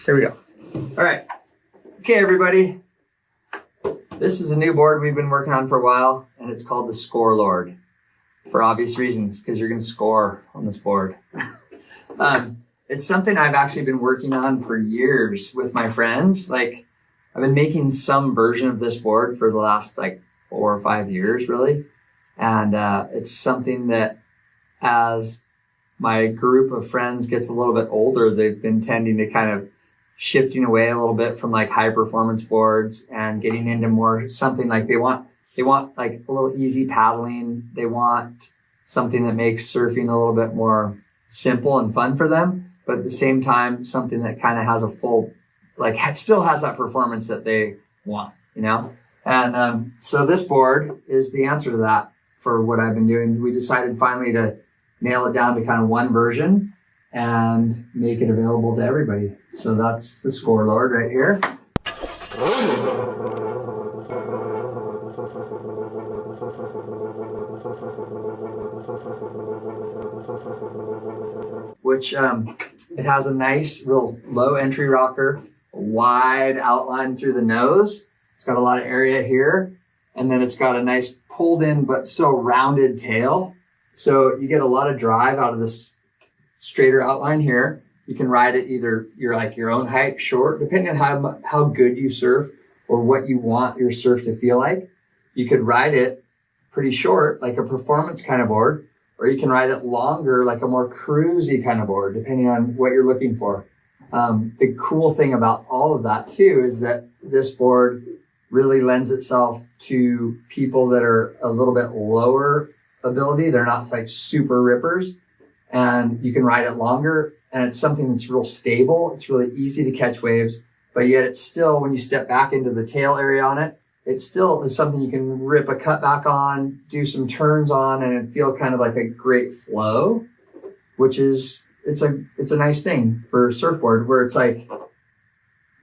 There we go. All right. Okay, everybody. This is a new board we've been working on for a while, and it's called the Score Lord, for obvious reasons, because you're going to score on this board. It's something I've actually been working on for years with my friends. Like, I've been making some version of this board for the last 4 or 5 years, really. And it's something that as my group of friends gets a little bit older, they've been tending to kind of shifting away a little bit from high performance boards and getting into more something like they want a little easy paddling. They want something that makes surfing a little bit more simple and fun for them, but at the same time, something that kind of has a full, still has that performance that they want, And so this board is the answer to that for what I've been doing. We decided finally to nail it down to kind of one version and make it available to everybody. So that's the Score Lord right here. Which it has a nice, real low entry rocker, wide outline through the nose. It's got a lot of area here, and then it's got a nice pulled in but still rounded tail. So you get a lot of drive out of this straighter outline here. You can ride it either your own height, short, depending on how good you surf or what you want your surf to feel like. You could ride it pretty short, like a performance kind of board, or you can ride it longer, like a more cruisy kind of board, depending on what you're looking for. The cool thing about all of that too is that this board really lends itself to people that are a little bit lower ability. They're not super rippers, and you can ride it longer, and it's something that's real stable. It's really easy to catch waves, but yet it's still, when you step back into the tail area on it, it still is something you can rip a cutback on, do some turns on, and it feel kind of like a great flow, which is, it's a nice thing for a surfboard where it's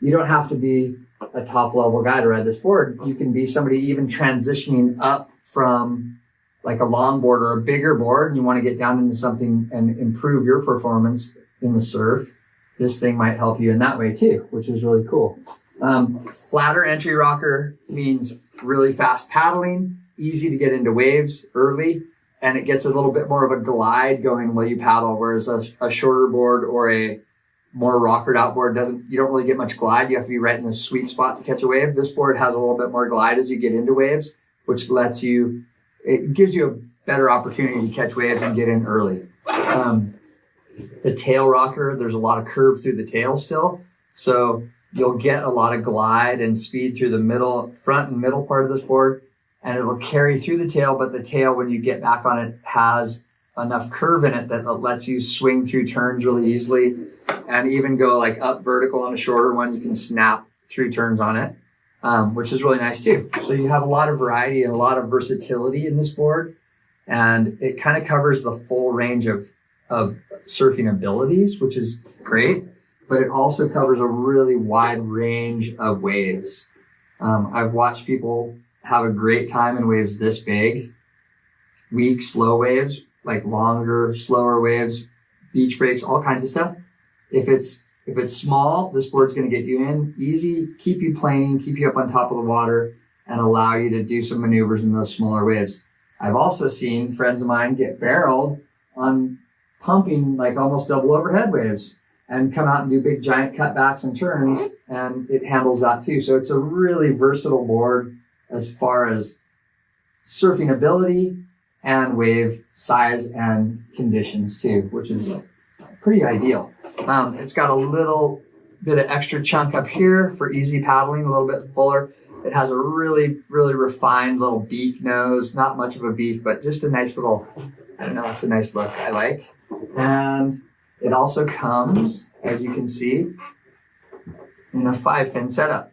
you don't have to be a top level guy to ride this board. You can be somebody even transitioning up from a long board or a bigger board, and you want to get down into something and improve your performance in the surf. This thing might help you in that way too, which is really cool. Flatter entry rocker means really fast paddling, easy to get into waves early, and it gets a little bit more of a glide going while you paddle, whereas a shorter board or a more rockered out board you don't really get much glide. You have to be right in the sweet spot to catch a wave. This board has a little bit more glide as you get into waves, which it gives you a better opportunity to catch waves and get in early. The tail rocker, there's a lot of curve through the tail still. So you'll get a lot of glide and speed through the front and middle part of this board, and it will carry through the tail, but the tail, when you get back on it, has enough curve in it that it lets you swing through turns really easily, and even go up vertical on a shorter one. You can snap through turns on it, which is really nice too. So you have a lot of variety and a lot of versatility in this board, and it kind of covers the full range of surfing abilities, which is great. But it also covers a really wide range of waves. I've watched people have a great time in waves this big, weak, slow waves, longer, slower waves, beach breaks, all kinds of stuff. If it's small, this board's going to get you in easy, keep you planing, keep you up on top of the water, and allow you to do some maneuvers in those smaller waves. I've also seen friends of mine get barreled on pumping almost double overhead waves and come out and do big giant cutbacks and turns, and it handles that too. So it's a really versatile board as far as surfing ability and wave size and conditions too, which is pretty ideal. It's got a little bit of extra chunk up here for easy paddling, a little bit fuller. It has a really, really refined little beak nose, not much of a beak, but just a nice little, it's a nice look I like. And it also comes, as you can see, in a 5-fin setup.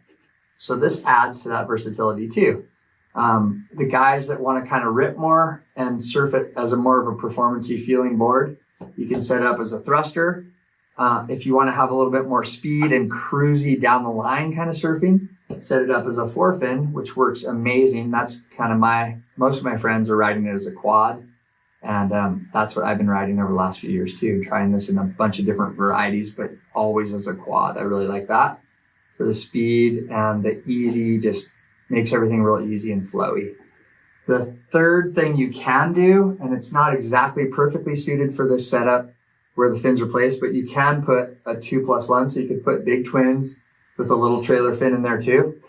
So this adds to that versatility too. The guys that want to kind of rip more and surf it as a more of a performance-y feeling board, you can set up as a thruster. If you want to have a little bit more speed and cruisy down the line kind of surfing, set it up as a 4-fin, which works amazing. That's kind of most of my friends are riding it as a quad. And that's what I've been riding over the last few years too, trying this in a bunch of different varieties, but always as a quad. I really like that for the speed and the easy, just makes everything real easy and flowy. The third thing you can do, and it's not exactly perfectly suited for this setup where the fins are placed, but you can put a 2+1. So you could put big twins with a little trailer fin in there too.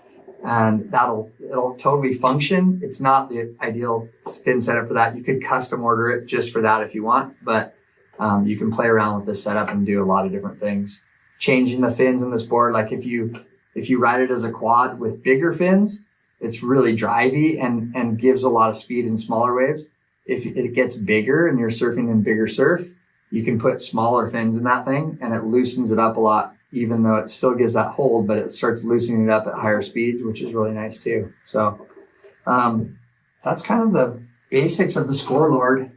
And it'll totally function. It's not the ideal fin setup for that. You could custom order it just for that if you want, but you can play around with this setup and do a lot of different things. Changing the fins in this board, like if you ride it as a quad with bigger fins, it's really drivey and gives a lot of speed in smaller waves. If it gets bigger and you're surfing in bigger surf, you can put smaller fins in that thing and it loosens it up a lot, even though it still gives that hold, but it starts loosening it up at higher speeds, which is really nice too. So, that's kind of the basics of the Scorelord.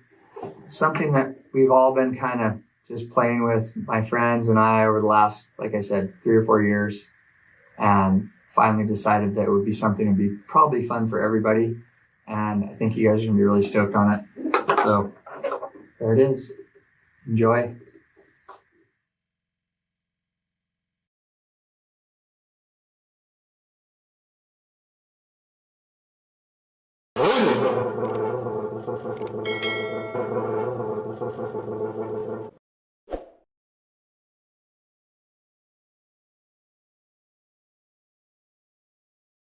It's something that we've all been kind of just playing with, my friends and I, over the last, like I said, 3 or 4 years, and finally decided that it would be something that'd be probably fun for everybody. And I think you guys are gonna be really stoked on it. So there it is. Enjoy.